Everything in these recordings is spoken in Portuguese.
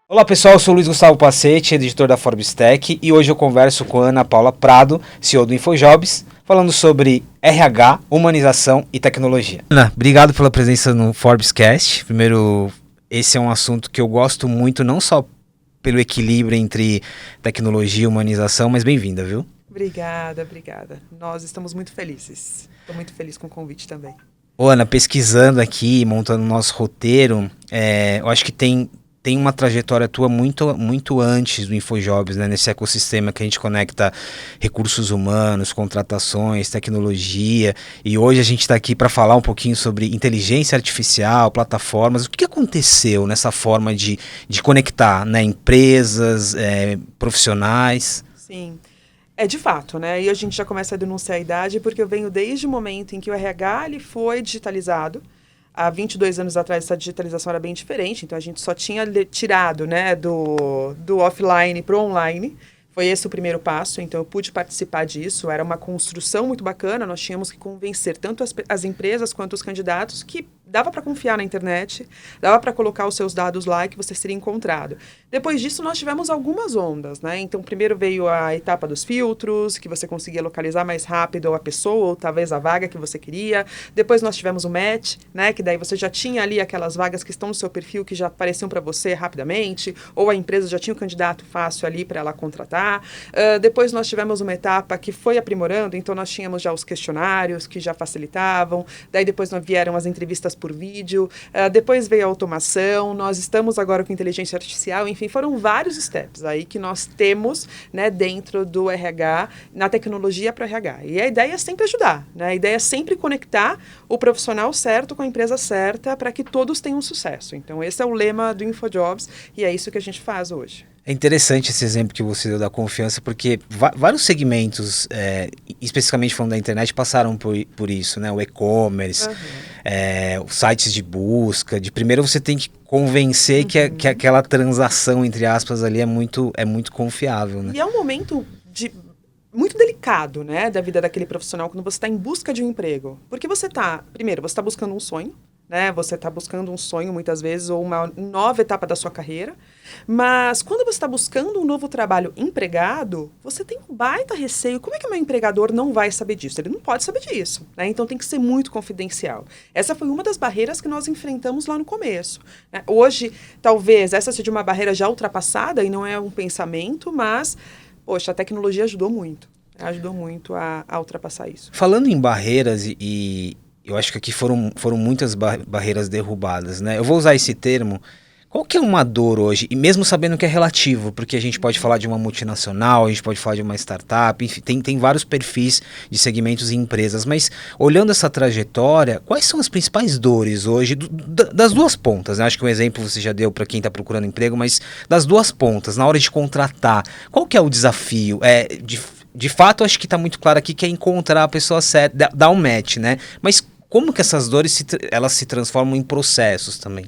Olá pessoal, eu sou o Luiz Gustavo Pacete, editor da Forbes Tech, e hoje eu converso com a Ana Paula Prado, CEO do InfoJobs, falando sobre RH, humanização e tecnologia. Ana, obrigado pela presença no Forbes Cast. Primeiro, esse é um assunto que eu gosto muito, não só pelo equilíbrio entre tecnologia e humanização, mas bem-vinda, viu? Obrigada. Nós estamos muito felizes. Estou muito feliz com o convite também. Ô, Ana, pesquisando aqui, montando o nosso roteiro, eu acho que tem uma trajetória tua muito antes do InfoJobs, né? Nesse ecossistema que a gente conecta recursos humanos, contratações, tecnologia. E hoje a gente está aqui para falar um pouquinho sobre inteligência artificial, plataformas. O que aconteceu nessa forma de conectar, né? Empresas, profissionais? Sim. De fato, né? E a gente já começa a denunciar a idade, porque eu venho desde o momento em que o RH ele foi digitalizado. Há 22 anos atrás, essa digitalização era bem diferente, então a gente só tinha tirado, né, do offline para o online. Foi esse o primeiro passo, então eu pude participar disso. Era uma construção muito bacana, nós tínhamos que convencer tanto as empresas quanto os candidatos que dava para confiar na internet, dava para colocar os seus dados lá e que você seria encontrado. Depois disso, nós tivemos algumas ondas, né? Então, primeiro veio a etapa dos filtros, que você conseguia localizar mais rápido a pessoa ou talvez a vaga que você queria. Depois nós tivemos o match, né? Que daí você já tinha ali aquelas vagas que estão no seu perfil que já apareciam para você rapidamente, ou a empresa já tinha o candidato fácil ali para ela contratar. Depois nós tivemos uma etapa que foi aprimorando, então nós tínhamos já os questionários que já facilitavam, daí depois vieram as entrevistas por vídeo, depois veio a automação, nós estamos agora com inteligência artificial, enfim, foram vários steps aí que nós temos, né, dentro do RH, na tecnologia para o RH. E a ideia é sempre ajudar, né? A ideia é sempre conectar o profissional certo com a empresa certa para que todos tenham sucesso. Então esse é o lema do InfoJobs e é isso que a gente faz hoje. É interessante esse exemplo que você deu da confiança, porque vários segmentos, especificamente falando da internet, passaram por isso, né? O e-commerce, os sites de busca. De primeiro você tem que convencer que aquela transação, entre aspas, ali é muito confiável, né? E é um momento muito delicado, né, da vida daquele profissional quando você está em busca de um emprego. Porque primeiro, você está buscando um sonho, né? Você está buscando um sonho muitas vezes ou uma nova etapa da sua carreira, mas quando você está buscando um novo trabalho empregado, você tem um baita receio. Como é que o meu empregador não vai saber disso? Ele não pode saber disso, né? Então tem que ser muito confidencial. Essa foi uma das barreiras que nós enfrentamos lá no começo, né? Hoje, talvez essa seja uma barreira já ultrapassada e não é um pensamento, mas, poxa, a tecnologia ajudou muito a ultrapassar isso. Falando em barreiras e eu acho que aqui foram muitas barreiras derrubadas, né? Eu vou usar esse termo. Qual que é uma dor hoje? E mesmo sabendo que é relativo, porque a gente pode falar de uma multinacional, a gente pode falar de uma startup, enfim, tem vários perfis de segmentos e empresas, mas olhando essa trajetória, quais são as principais dores hoje das duas pontas, né? Acho que um exemplo você já deu para quem está procurando emprego, mas das duas pontas, na hora de contratar, qual que é o desafio? De fato, acho que está muito claro aqui que é encontrar a pessoa certa, dar um match, né? Mas como que essas dores elas se transformam em processos também?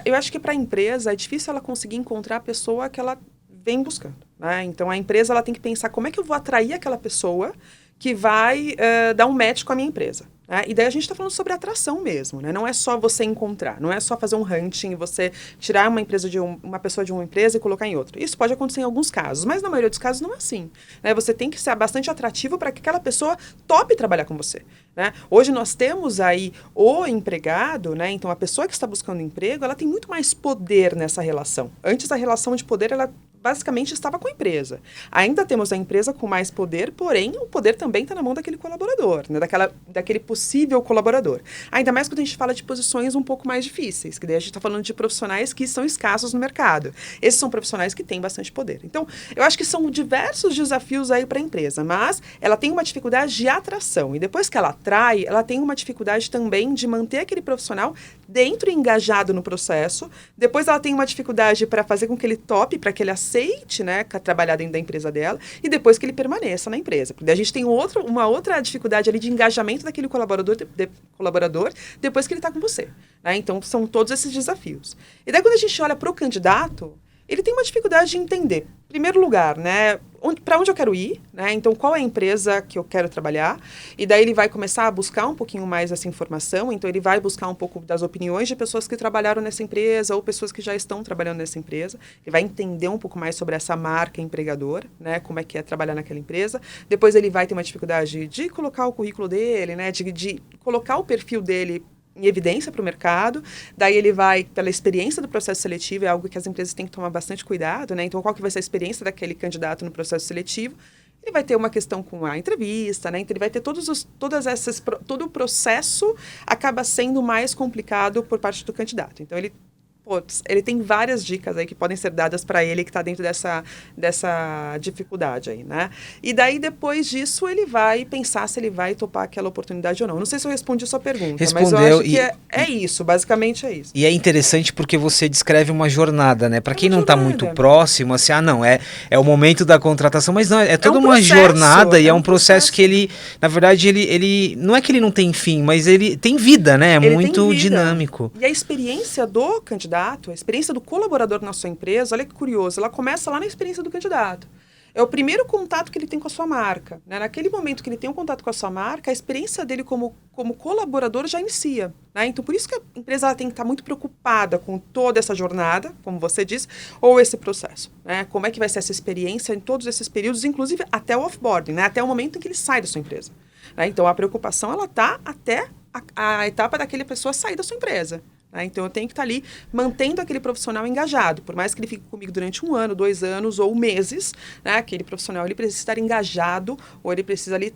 Eu acho que para a empresa é difícil ela conseguir encontrar a pessoa que ela vem buscando, né? Então a empresa ela tem que pensar como é que eu vou atrair aquela pessoa que vai dar um match com a minha empresa. Né? E daí a gente está falando sobre atração mesmo, né? Não é só você encontrar, não é só fazer um hunting, você tirar uma pessoa de uma empresa e colocar em outra. Isso pode acontecer em alguns casos, mas na maioria dos casos não é assim. Né? Você tem que ser bastante atrativo para que aquela pessoa tope trabalhar com você. Né? Hoje nós temos aí o empregado, né? Então a pessoa que está buscando emprego, ela tem muito mais poder nessa relação. Antes a relação de poder, ela basicamente estava com a empresa. Ainda temos a empresa com mais poder, porém o poder também está na mão daquele colaborador, né? Daquele possível colaborador. Ainda mais quando a gente fala de posições um pouco mais difíceis, que daí a gente está falando de profissionais que são escassos no mercado. Esses são profissionais que têm bastante poder. Então, eu acho que são diversos desafios aí para a empresa, mas ela tem uma dificuldade de atração. E depois que ela atrai, ela tem uma dificuldade também de manter aquele profissional dentro e engajado no processo. Depois ela tem uma dificuldade para fazer com que ele tope, para que ele aceite, né, trabalhar dentro da empresa dela, e depois que ele permaneça na empresa. Porque a gente tem uma outra dificuldade ali de engajamento daquele colaborador depois que ele está com você. Né? Então, são todos esses desafios. E daí, quando a gente olha para o candidato, ele tem uma dificuldade de entender. Em primeiro lugar, né, para onde eu quero ir, né? Então, qual é a empresa que eu quero trabalhar? E daí ele vai começar a buscar um pouquinho mais essa informação. Então, ele vai buscar um pouco das opiniões de pessoas que trabalharam nessa empresa ou pessoas que já estão trabalhando nessa empresa. Ele vai entender um pouco mais sobre essa marca empregadora, né? Como é que é trabalhar naquela empresa. Depois, ele vai ter uma dificuldade de colocar o currículo dele, né? De colocar o perfil dele em evidência para o mercado, daí ele vai pela experiência do processo seletivo, é algo que as empresas têm que tomar bastante cuidado, né? Então, qual que vai ser a experiência daquele candidato no processo seletivo? Ele vai ter uma questão com a entrevista, né? Então, ele vai ter todo o processo acaba sendo mais complicado por parte do candidato. Então, ele tem várias dicas aí que podem ser dadas para ele que está dentro dessa dificuldade aí, né? E daí, depois disso, ele vai pensar se ele vai topar aquela oportunidade ou não. Não sei se eu respondi a sua pergunta, Respondeu, mas eu acho que é isso, basicamente é isso. E é interessante porque você descreve uma jornada, né? Para quem não está muito jornada. próximo, assim, não, é o momento da contratação, mas não, é toda um uma processo, jornada e é um processo processo que ele, na verdade, ele não é que ele não tem fim, mas ele tem vida, né? É Ele muito tem vida. dinâmico. E a experiência do candidato, a experiência do colaborador na sua empresa, olha que curioso, ela começa lá na experiência do candidato. É o primeiro contato que ele tem com a sua marca, né? Naquele momento que ele tem um contato com a sua marca, a experiência dele como colaborador já inicia, né? Então, por isso que a empresa ela tem que estar muito preocupada com toda essa jornada, como você disse, ou esse processo, né? Como é que vai ser essa experiência em todos esses períodos, inclusive até o offboarding, né? Até o momento em que ele sai da sua empresa, né? Então, a preocupação, ela está até a etapa daquela pessoa sair da sua empresa. Então, eu tenho que estar ali mantendo aquele profissional engajado. Por mais que ele fique comigo durante 1 ano, 2 anos ou meses, né? Aquele profissional ele precisa estar engajado ou ele precisa ali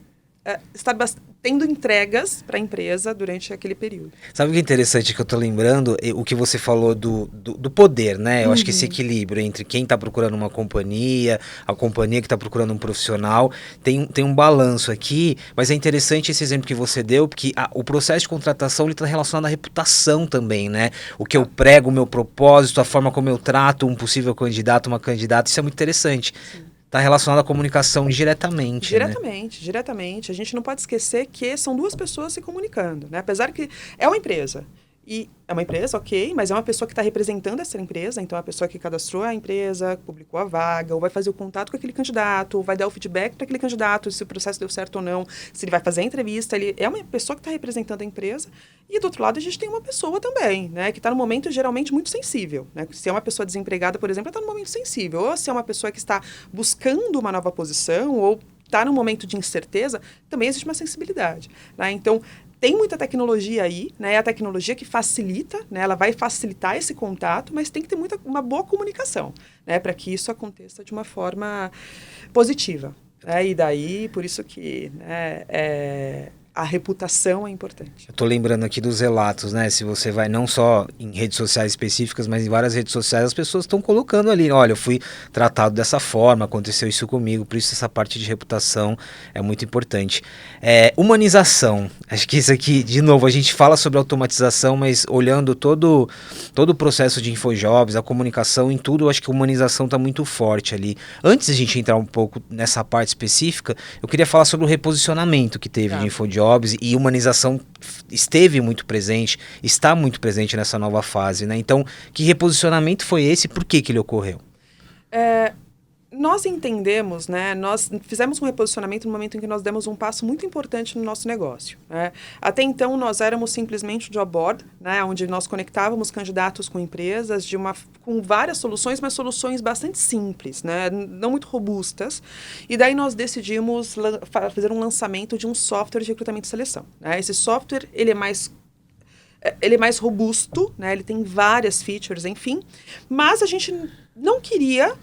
estar tendo entregas para a empresa durante aquele período. Sabe o que é interessante que eu tô lembrando? O que você falou do poder, né? Eu acho que esse equilíbrio entre quem está procurando uma companhia, a companhia que está procurando um profissional, tem um balanço aqui, mas é interessante esse exemplo que você deu, porque o processo de contratação está relacionado à reputação também, né? O que eu prego, o meu propósito, a forma como eu trato um possível candidato, uma candidata, isso é muito interessante. Sim. Está relacionado à comunicação diretamente. Diretamente. A gente não pode esquecer que são 2 pessoas se comunicando, né? Apesar que é uma empresa. E é uma empresa, ok, mas é uma pessoa que está representando essa empresa, então é a pessoa que cadastrou a empresa, publicou a vaga, ou vai fazer o contato com aquele candidato, ou vai dar o feedback para aquele candidato, se o processo deu certo ou não, se ele vai fazer a entrevista, ele é uma pessoa que está representando a empresa, e do outro lado a gente tem uma pessoa também, né, que está num momento geralmente muito sensível, né, se é uma pessoa desempregada, por exemplo, está num momento sensível, ou se é uma pessoa que está buscando uma nova posição, ou está num momento de incerteza, também existe uma sensibilidade, né, então tem muita tecnologia aí, né? É a tecnologia que facilita, né? Ela vai facilitar esse contato, mas tem que ter uma boa comunicação, né? Para que isso aconteça de uma forma positiva. Né? E daí, por isso que a reputação é importante. Eu tô lembrando aqui dos relatos, né? Se você vai não só em redes sociais específicas, mas em várias redes sociais, as pessoas estão colocando ali, olha, eu fui tratado dessa forma, aconteceu isso comigo, por isso essa parte de reputação é muito importante. Humanização, acho que isso aqui, de novo, a gente fala sobre automatização, mas olhando todo o processo de InfoJobs, a comunicação em tudo, eu acho que a humanização está muito forte ali. Antes de a gente entrar um pouco nessa parte específica, eu queria falar sobre o reposicionamento que teve de InfoJobs, e humanização esteve muito presente, está muito presente nessa nova fase, né? Então, que reposicionamento foi esse? Por que ele ocorreu? Nós entendemos, né? Nós fizemos um reposicionamento no momento em que nós demos um passo muito importante no nosso negócio. Né? Até então, nós éramos simplesmente o job board, né? Onde nós conectávamos candidatos com empresas com várias soluções, mas soluções bastante simples, né? Não muito robustas. E daí nós decidimos fazer um lançamento de um software de recrutamento e seleção. Né? Esse software, ele é mais robusto, né? Ele tem várias features, enfim, mas a gente não queria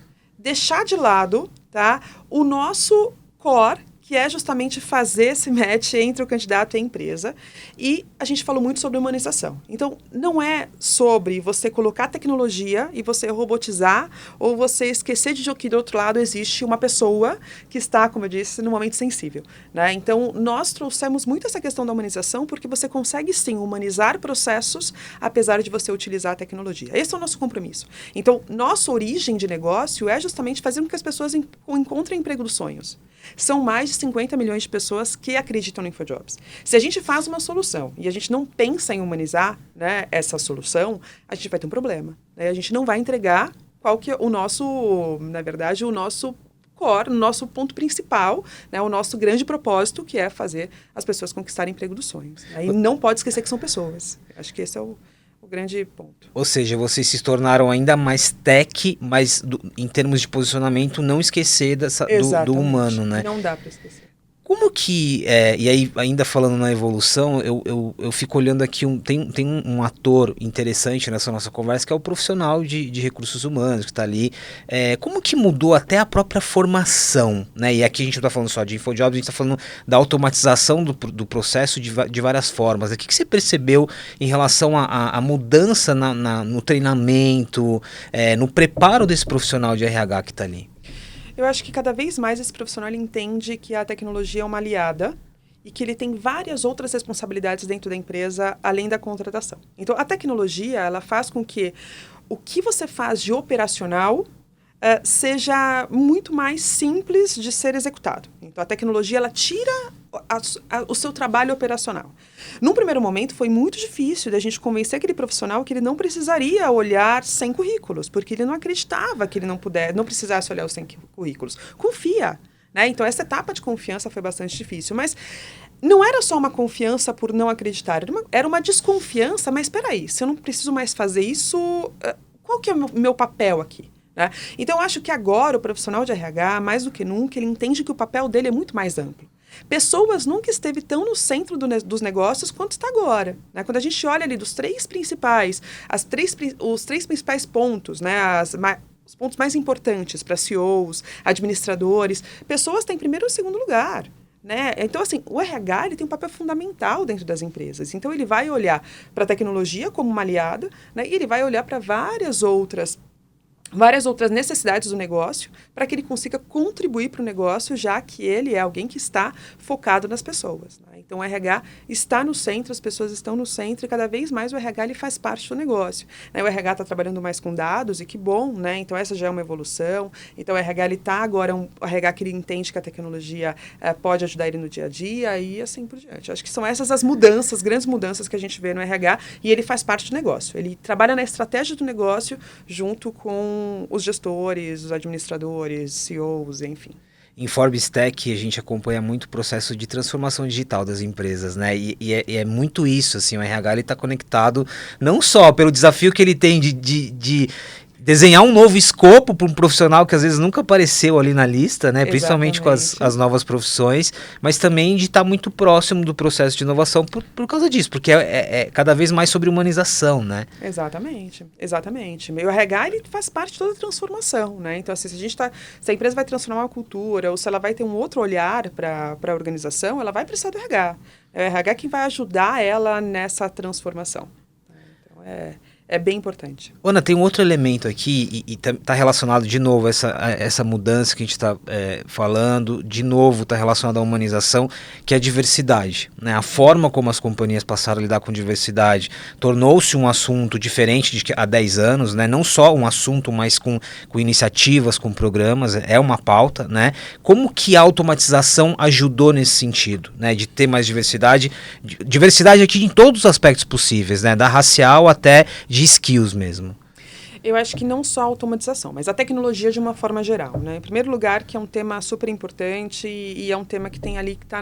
deixar de lado, tá, o nosso core, que é justamente fazer esse match entre o candidato e a empresa. E a gente falou muito sobre humanização. Então, não é sobre você colocar tecnologia e você robotizar ou você esquecer de que do outro lado existe uma pessoa que está, como eu disse, num momento sensível. Né? Então, nós trouxemos muito essa questão da humanização porque você consegue, sim, humanizar processos apesar de você utilizar a tecnologia. Esse é o nosso compromisso. Então, nossa origem de negócio é justamente fazer com que as pessoas encontrem emprego dos sonhos. São mais de 50 milhões de pessoas que acreditam no InfoJobs. Se a gente faz uma solução e a gente não pensa em humanizar, né, essa solução, a gente vai ter um problema. Né? A gente não vai entregar qual que é o nosso, na verdade, o nosso core, o nosso ponto principal, né, o nosso grande propósito, que é fazer as pessoas conquistarem emprego dos sonhos. Né? E não pode esquecer que são pessoas. Acho que esse é o grande ponto. Ou seja, vocês se tornaram ainda mais tech, mas em termos de posicionamento, não esquecer do humano, né? Não dá para esquecer. Como que, e aí ainda falando na evolução, eu fico olhando aqui, tem um ator interessante nessa nossa conversa, que é o profissional de recursos humanos, que está ali. Como que mudou até a própria formação, né? E aqui a gente não está falando só de InfoJobs, a gente está falando da automatização do processo de várias formas. O que você percebeu em relação à mudança no treinamento, no preparo desse profissional de RH que está ali? Eu acho que cada vez mais esse profissional entende que a tecnologia é uma aliada e que ele tem várias outras responsabilidades dentro da empresa, além da contratação. Então, a tecnologia, ela faz com que o que você faz de operacional seja muito mais simples de ser executado. Então, a tecnologia, ela tira o seu trabalho operacional. Num primeiro momento, foi muito difícil da gente convencer aquele profissional que ele não precisaria olhar 100 currículos, porque ele não acreditava que ele não precisasse olhar os 100 currículos. Confia, né? Então, essa etapa de confiança foi bastante difícil, mas não era só uma confiança por não acreditar, era uma desconfiança, mas espera aí, se eu não preciso mais fazer isso, qual que é o meu papel aqui? Né? Então, eu acho que agora o profissional de RH, mais do que nunca, ele entende que o papel dele é muito mais amplo. Pessoas nunca esteve tão no centro dos negócios quanto está agora. Né? Quando a gente olha ali dos três principais, os três principais pontos, né? Os pontos mais importantes para CEOs, administradores, pessoas têm primeiro e segundo lugar. Né? Então, assim, o RH ele tem um papel fundamental dentro das empresas. Então, ele vai olhar para a tecnologia como uma aliada, né? E ele vai olhar para várias outras necessidades do negócio para que ele consiga contribuir para o negócio, já que ele é alguém que está focado nas pessoas. Né? Então, o RH está no centro, as pessoas estão no centro e cada vez mais o RH ele faz parte do negócio. Né? O RH está trabalhando mais com dados e que bom, né? Então essa já é uma evolução. Então, o RH está agora o RH que ele entende que a tecnologia pode ajudar ele no dia a dia e assim por diante. Acho que são essas as mudanças, grandes mudanças que a gente vê no RH e ele faz parte do negócio. Ele trabalha na estratégia do negócio junto com os gestores, os administradores, CEOs, enfim. Em Forbes Tech, a gente acompanha muito o processo de transformação digital das empresas, né? E é muito isso, assim, o RH está conectado não só pelo desafio que ele tem de desenhar um novo escopo para um profissional que às vezes nunca apareceu ali na lista, né? Principalmente com as novas profissões, mas também de estar muito próximo do processo de inovação por causa disso, porque é cada vez mais sobre humanização, né? Exatamente. O RH ele faz parte de toda a transformação, né? Então, assim, se a empresa vai transformar uma cultura ou se ela vai ter um outro olhar para a organização, ela vai precisar do RH. É o RH que vai ajudar ela nessa transformação. Então, é bem importante. Ana, tem um outro elemento aqui, e está relacionado de novo a essa mudança que a gente está falando, de novo está relacionado à humanização, que é a diversidade. Né? A forma como as companhias passaram a lidar com diversidade tornou-se um assunto diferente de há 10 anos, né? Não só um assunto, mas com iniciativas, com programas, é uma pauta. Né? Como que a automatização ajudou nesse sentido, né? De ter mais diversidade? Diversidade aqui em todos os aspectos possíveis, né? Da racial até de skills mesmo. Eu acho que não só a automatização, mas a tecnologia de uma forma geral, né? Em primeiro lugar, que é um tema super importante e é um tema que tem ali que está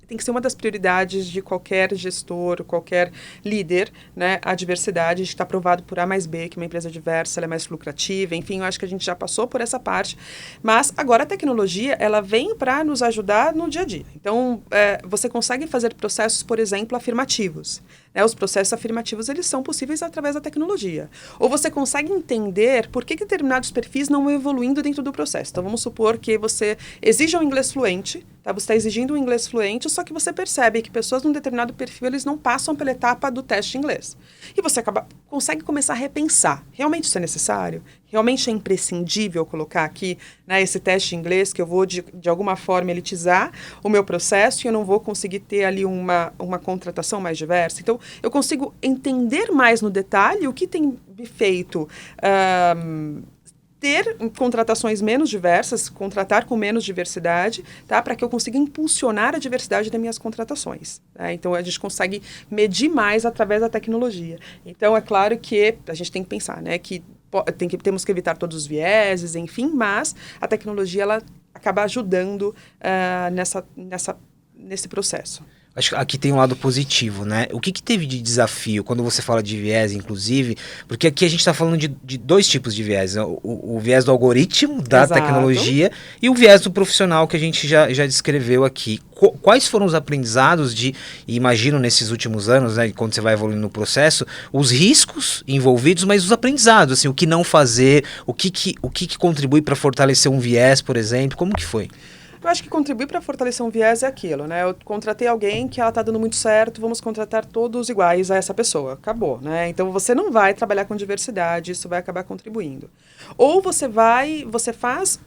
tem que ser uma das prioridades de qualquer gestor, qualquer líder, né? A diversidade está provado por A mais B, que uma empresa diversa ela é mais lucrativa, enfim, eu acho que a gente já passou por essa parte, mas agora a tecnologia, ela vem para nos ajudar no dia a dia. Então, você consegue fazer processos, por exemplo, afirmativos. Né? Os processos afirmativos, eles são possíveis através da tecnologia. Ou você consegue entender por que determinados perfis não vão evoluindo dentro do processo. Então, vamos supor que você exija um inglês fluente, tá? Você está exigindo um inglês fluente, só que você percebe que pessoas num determinado perfil, eles não passam pela etapa do teste de inglês. E você consegue começar a repensar. Realmente isso é necessário? Realmente é imprescindível colocar aqui, né, esse teste de inglês que eu vou, de alguma forma, elitizar o meu processo e eu não vou conseguir ter ali uma contratação mais diversa? Então, eu consigo entender mais no detalhe o que tem me feito ter contratações menos diversas, contratar com menos diversidade, tá? Para que eu consiga impulsionar a diversidade das minhas contratações. Tá? Então, a gente consegue medir mais através da tecnologia. Então, é claro que a gente tem que pensar, né, que temos que evitar todos os vieses, enfim, mas a tecnologia ela acaba ajudando nesse processo. Acho que aqui tem um lado positivo, né? O que teve de desafio quando você fala de viés, inclusive? Porque aqui a gente está falando de dois tipos de viés. Né? O viés do algoritmo, da Exato. tecnologia, e o viés do profissional que a gente já descreveu aqui. Quais foram os aprendizados imagino nesses últimos anos, né, quando você vai evoluindo no processo, os riscos envolvidos, mas os aprendizados, assim, o que não fazer, o que contribui para fortalecer um viés, por exemplo, como que foi? Eu acho que contribuir para fortalecer um viés é aquilo, né? Eu contratei alguém que ela está dando muito certo, vamos contratar todos iguais a essa pessoa. Acabou, né? Então você não vai trabalhar com diversidade, isso vai acabar contribuindo. Ou você faz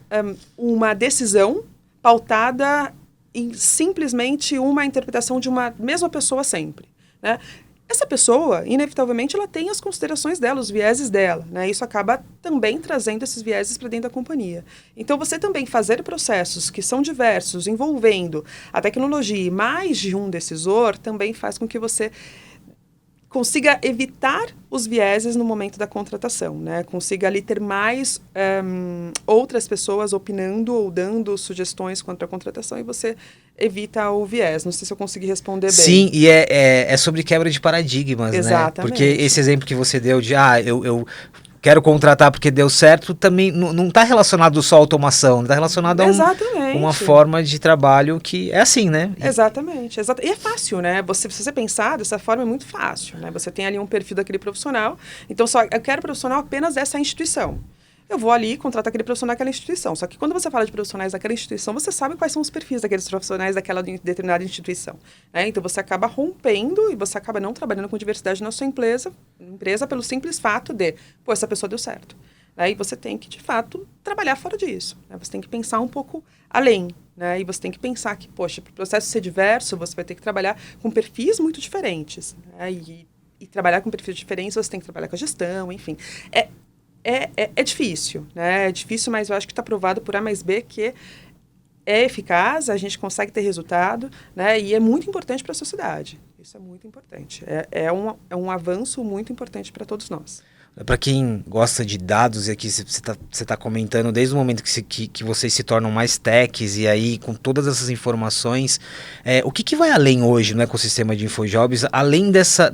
uma decisão pautada em simplesmente uma interpretação de uma mesma pessoa sempre, né? Essa pessoa, inevitavelmente, ela tem as considerações dela, os vieses dela, né? Isso acaba também trazendo esses vieses para dentro da companhia. Então, você também fazer processos que são diversos, envolvendo a tecnologia e mais de um decisor, também faz com que você consiga evitar os vieses no momento da contratação, né? Consiga ali ter mais outras pessoas opinando ou dando sugestões quanto à contratação e você evita o viés. Não sei se eu consegui responder bem. Sim, e é sobre quebra de paradigmas, exatamente, né? Porque esse exemplo que você deu de, eu quero contratar porque deu certo, também não está relacionado só à automação, está relacionado a uma forma de trabalho que é assim, né? Exatamente. E é fácil, né? Se você pensar dessa forma, é muito fácil, né? Você tem ali um perfil daquele profissional, então eu quero profissional apenas dessa instituição. Eu vou ali contratar aquele profissional daquela instituição. Só que quando você fala de profissionais daquela instituição, você sabe quais são os perfis daqueles profissionais daquela determinada instituição, né? Então, você acaba rompendo e você acaba não trabalhando com diversidade na sua empresa pelo simples fato de, essa pessoa deu certo. Aí você tem que, de fato, trabalhar fora disso, né? Você tem que pensar um pouco além, né? E você tem que pensar que, para o processo ser diverso, você vai ter que trabalhar com perfis muito diferentes, né? E trabalhar com perfis diferentes, você tem que trabalhar com a gestão, enfim. É difícil, né? É difícil, mas eu acho que está provado por A mais B que é eficaz, a gente consegue ter resultado, né? E é muito importante para a sociedade. Isso é muito importante. É um avanço muito importante para todos nós. Para quem gosta de dados, e aqui você tá comentando desde o momento que vocês se tornam mais techs, e aí com todas essas informações, o que vai além hoje no ecossistema de InfoJobs, além dessa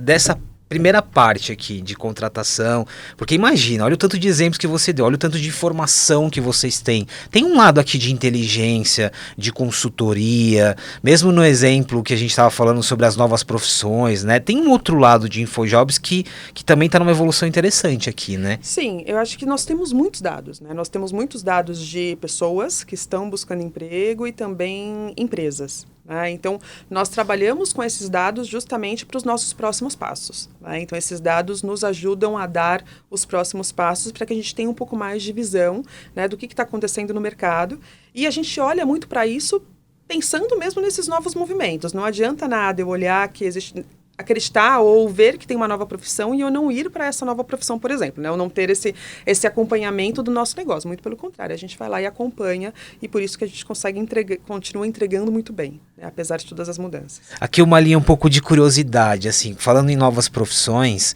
primeira parte aqui de contratação? Porque imagina, olha o tanto de exemplos que você deu, olha o tanto de informação que vocês têm. Tem um lado aqui de inteligência, de consultoria, mesmo no exemplo que a gente estava falando sobre as novas profissões, né? Tem um outro lado de InfoJobs que também está numa evolução interessante aqui, né? Sim, eu acho que nós temos muitos dados, né? Nós temos muitos dados de pessoas que estão buscando emprego e também empresas. Então, nós trabalhamos com esses dados justamente para os nossos próximos passos. Então, esses dados nos ajudam a dar os próximos passos para que a gente tenha um pouco mais de visão, né, do que está acontecendo no mercado. E a gente olha muito para isso pensando mesmo nesses novos movimentos. Não adianta nada eu olhar que existe... acreditar ou ver que tem uma nova profissão e eu não ir para essa nova profissão, por exemplo, né? Eu não ter esse acompanhamento do nosso negócio. Muito pelo contrário, a gente vai lá e acompanha e por isso que a gente continua entregando muito bem, né? Apesar de todas as mudanças. Aqui uma linha um pouco de curiosidade, assim, falando em novas profissões,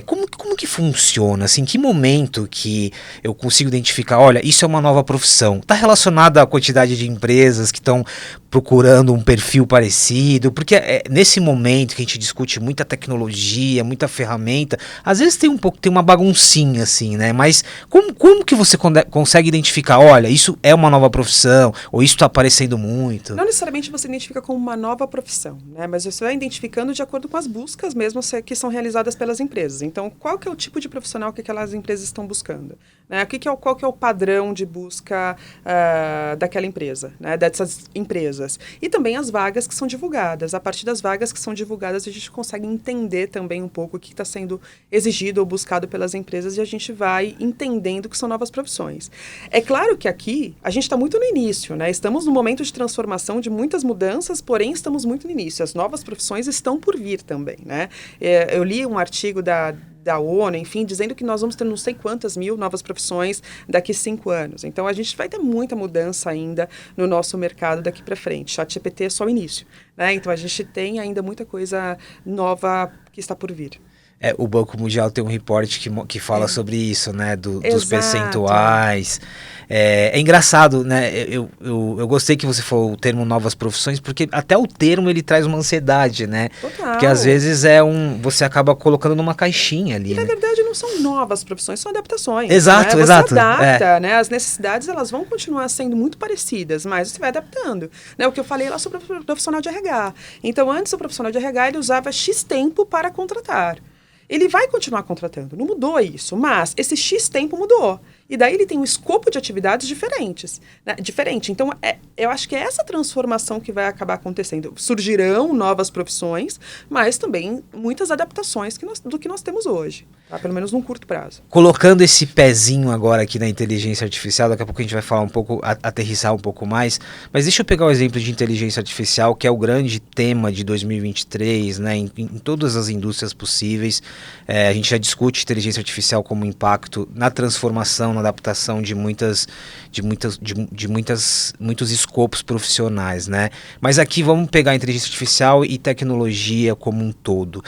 como que funciona? Assim, que momento que eu consigo identificar, olha, isso é uma nova profissão? Está relacionado à quantidade de empresas que estão procurando um perfil parecido? Porque nesse momento que a gente discute muita tecnologia, muita ferramenta, às vezes tem uma baguncinha, assim, né? Mas como que você consegue identificar, olha, isso é uma nova profissão, ou isso está aparecendo muito? Não necessariamente você identifica como uma nova profissão, né? Mas você vai identificando de acordo com as buscas mesmo que são realizadas pelas empresas. Então, qual que é o tipo de profissional que aquelas empresas estão buscando? Né? Qual que é o padrão de busca daquela empresa, né? Dessas empresas? E também as vagas que são divulgadas. A partir das vagas que são divulgadas, a gente consegue entender também um pouco o que está sendo exigido ou buscado pelas empresas e a gente vai entendendo que são novas profissões. É claro que aqui a gente está muito no início, né? Estamos no momento de transformação, de muitas mudanças, porém estamos muito no início. As novas profissões estão por vir também, né? Eu li um artigo da ONU, enfim, dizendo que nós vamos ter não sei quantas mil novas profissões daqui a 5 anos. Então, a gente vai ter muita mudança ainda no nosso mercado daqui para frente. ChatGPT é só o início, né? Então, a gente tem ainda muita coisa nova que está por vir. O Banco Mundial tem um report que fala sobre isso, né? Dos Exato. percentuais. É engraçado, né? Eu gostei que você falou o termo novas profissões, porque até o termo ele traz uma ansiedade, né? Total. Porque às vezes você acaba colocando numa caixinha ali, E na né? verdade não são novas profissões, são adaptações. Exato, né? exato. Você adapta, né? As necessidades elas vão continuar sendo muito parecidas, mas você vai adaptando. Né? O que eu falei lá sobre o profissional de RH. Então, antes o profissional de RH ele usava X tempo para contratar. Ele vai continuar contratando, não mudou isso, mas esse X tempo mudou. E daí ele tem um escopo de atividades diferentes, né? Diferente. Então, eu acho que é essa transformação que vai acabar acontecendo. Surgirão novas profissões, mas também muitas adaptações do que nós temos hoje, tá? Pelo menos num curto prazo. Colocando esse pezinho agora aqui na inteligência artificial, daqui a pouco a gente vai falar um pouco, aterrissar um pouco mais, mas deixa eu pegar o exemplo de inteligência artificial, que é o grande tema de 2023, né, em todas as indústrias possíveis. A gente já discute inteligência artificial como impacto na transformação, na adaptação de muitos escopos profissionais, né? Mas aqui vamos pegar a inteligência artificial e tecnologia como um todo.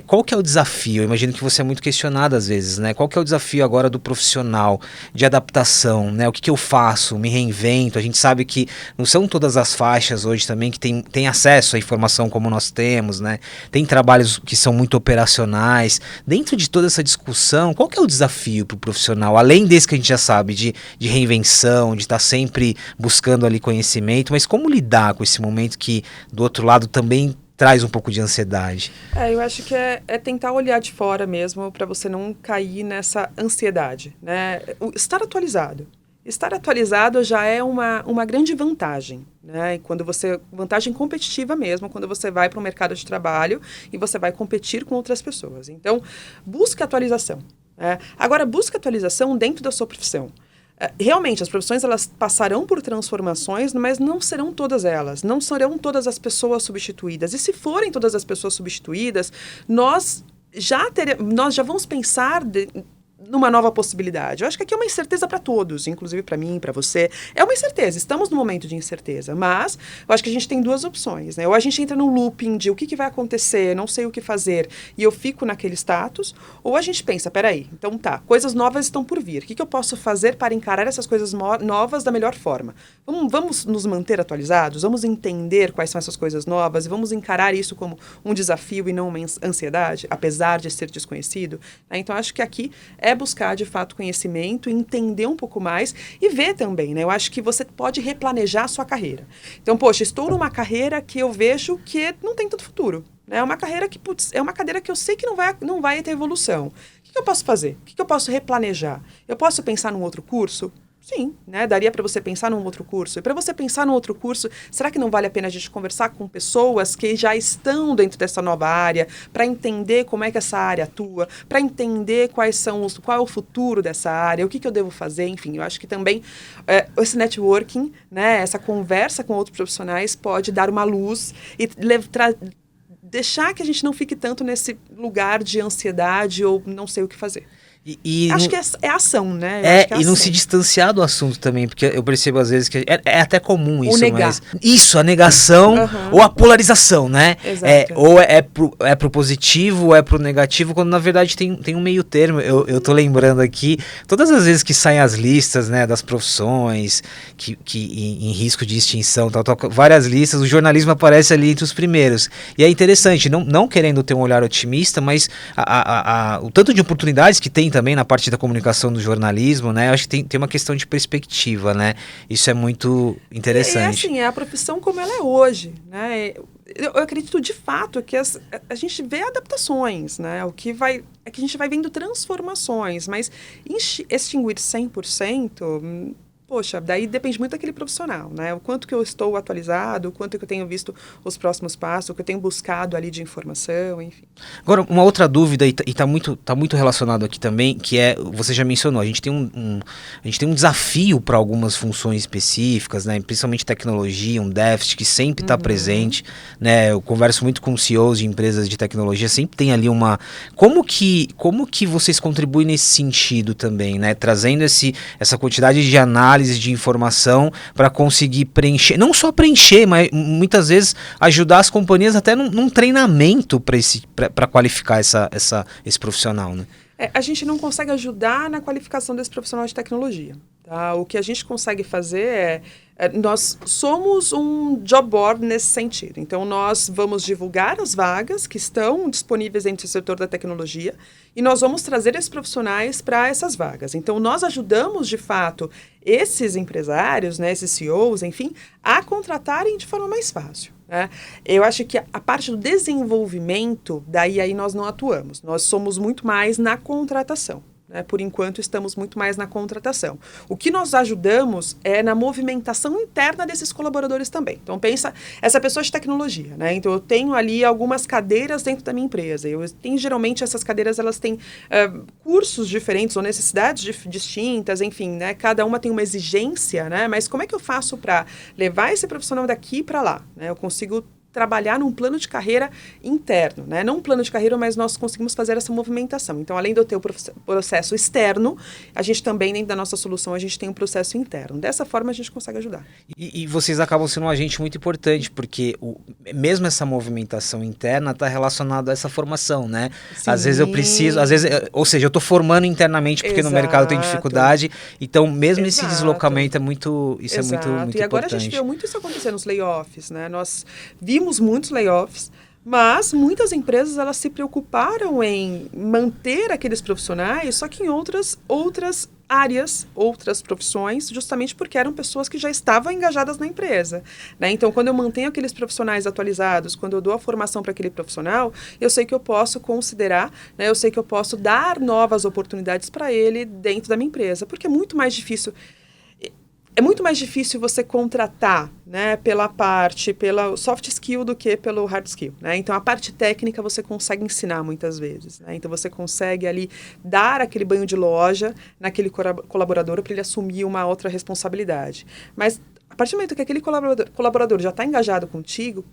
Qual que é o desafio? Eu imagino que você é muito questionado às vezes, né? Qual que é o desafio agora do profissional de adaptação, né? O que eu faço? Me reinvento? A gente sabe que não são todas as faixas hoje também que tem acesso à informação como nós temos, né? Tem trabalhos que são muito operacionais. Dentro de toda essa discussão, qual que é o desafio para o profissional? Além desse que a gente já sabe, de reinvenção, de estar sempre buscando ali conhecimento, mas como lidar com esse momento que, do outro lado, também traz um pouco de ansiedade? Eu acho que é tentar olhar de fora mesmo para você não cair nessa ansiedade, né? Estar atualizado. Estar atualizado já é uma grande vantagem, né? Vantagem competitiva mesmo, quando você vai para o mercado de trabalho e você vai competir com outras pessoas. Então, busque atualização. Agora, busque atualização dentro da sua profissão. Realmente, as profissões elas passarão por transformações, mas não serão todas elas. Não serão todas as pessoas substituídas. E se forem todas as pessoas substituídas, nós já vamos pensar numa nova possibilidade. Eu acho que aqui é uma incerteza para todos, inclusive para mim, para você. É uma incerteza, estamos num momento de incerteza, mas eu acho que a gente tem duas opções, né? Ou a gente entra num looping de o que vai acontecer, não sei o que fazer, e eu fico naquele status, ou a gente pensa, peraí, então tá, coisas novas estão por vir, o que eu posso fazer para encarar essas coisas novas da melhor forma? Vamos nos manter atualizados, vamos entender quais são essas coisas novas, e vamos encarar isso como um desafio e não uma ansiedade, apesar de ser desconhecido, né? Então, acho que aqui é buscar, de fato, conhecimento, entender um pouco mais e ver também, né? Eu acho que você pode replanejar a sua carreira. Então, poxa, estou numa carreira que eu vejo que não tem tanto futuro, né? É uma carreira que, é uma cadeira que eu sei que não vai ter evolução. O que eu posso fazer? O que eu posso replanejar? Eu posso pensar num outro curso? Sim, né? Daria para você pensar num outro curso. E para você pensar num outro curso, será que não vale a pena a gente conversar com pessoas que já estão dentro dessa nova área, para entender como é que essa área atua, para entender qual é o futuro dessa área, o que eu devo fazer, enfim. Eu acho que também esse networking, né? Essa conversa com outros profissionais pode dar uma luz e deixar que a gente não fique tanto nesse lugar de ansiedade ou não sei o que fazer. Acho que é ação, né? Não se distanciar do assunto também, porque eu percebo às vezes que é até comum isso, negar. Mas isso, a negação ou a polarização, né? Exato. Ou é pro positivo, ou é pro negativo, quando na verdade tem um meio termo. Eu tô lembrando aqui, todas as vezes que saem as listas, né, das profissões que em risco de extinção, tal, várias listas, o jornalismo aparece ali entre os primeiros. E é interessante, não querendo ter um olhar otimista, mas o tanto de oportunidades que tem também na parte da comunicação do jornalismo, né? Eu acho que tem uma questão de perspectiva, né? Isso é muito interessante. É a profissão como ela é hoje, né? Eu acredito de fato que a gente vê adaptações, né? É que a gente vai vendo transformações, mas extinguir 100%... Poxa, daí depende muito daquele profissional, né? O quanto que eu estou atualizado, o quanto que eu tenho visto os próximos passos, o que eu tenho buscado ali de informação, enfim. Agora, uma outra dúvida, e tá muito relacionado aqui também, que você já mencionou, a gente tem um desafio para algumas funções específicas, né? Principalmente tecnologia, um déficit que sempre está presente, né? Eu converso muito com CEOs de empresas de tecnologia, sempre tem ali Como que vocês contribuem nesse sentido também, né? Trazendo essa quantidade de análise análise de informação para conseguir preencher, não só preencher, mas muitas vezes ajudar as companhias até num treinamento para qualificar esse profissional, né? A gente não consegue ajudar na qualificação desse profissional de tecnologia. Tá? O que a gente consegue fazer nós somos um job board nesse sentido. Então, nós vamos divulgar as vagas que estão disponíveis dentro do setor da tecnologia e nós vamos trazer esses profissionais para essas vagas. Então, nós ajudamos, de fato, esses empresários, né, esses CEOs, enfim, a contratarem de forma mais fácil. Né? Eu acho que a parte do desenvolvimento, daí aí nós não atuamos. Nós somos muito mais na contratação. Por enquanto, estamos muito mais na contratação. O que nós ajudamos é na movimentação interna desses colaboradores também. Então, pensa, essa pessoa de tecnologia, né? Então, eu tenho ali algumas cadeiras dentro da minha empresa. Geralmente, essas cadeiras, elas têm cursos diferentes ou necessidades distintas, enfim, né? Cada uma tem uma exigência, né? Mas como é que eu faço para levar esse profissional daqui para lá? Né? Eu consigo trabalhar num plano de carreira interno, né? Não um plano de carreira, mas nós conseguimos fazer essa movimentação. Então, além de eu ter o processo externo, a gente também, dentro da nossa solução, a gente tem um processo interno. Dessa forma, a gente consegue ajudar. E vocês acabam sendo um agente muito importante, porque mesmo essa movimentação interna está relacionada a essa formação, né? Sim. Às vezes eu preciso, ou seja, eu estou formando internamente porque no mercado tem dificuldade, então mesmo esse deslocamento é muito importante. E agora a gente vê muito isso acontecer nos layoffs, né? Nós vimos muitos layoffs, mas muitas empresas elas se preocuparam em manter aqueles profissionais, só que em outras áreas, outras profissões, justamente porque eram pessoas que já estavam engajadas na empresa. Né? Então, quando eu mantenho aqueles profissionais atualizados, quando eu dou a formação para aquele profissional, eu sei que eu posso considerar, né, eu sei que eu posso dar novas oportunidades para ele dentro da minha empresa, porque é muito mais difícil. É muito mais difícil você contratar, né, pela soft skill do que pelo hard skill. Né? Então, a parte técnica você consegue ensinar muitas vezes. Né? Então, você consegue ali dar aquele banho de loja naquele colaborador para ele assumir uma outra responsabilidade. Mas, a partir do momento que aquele colaborador já está engajado contigo,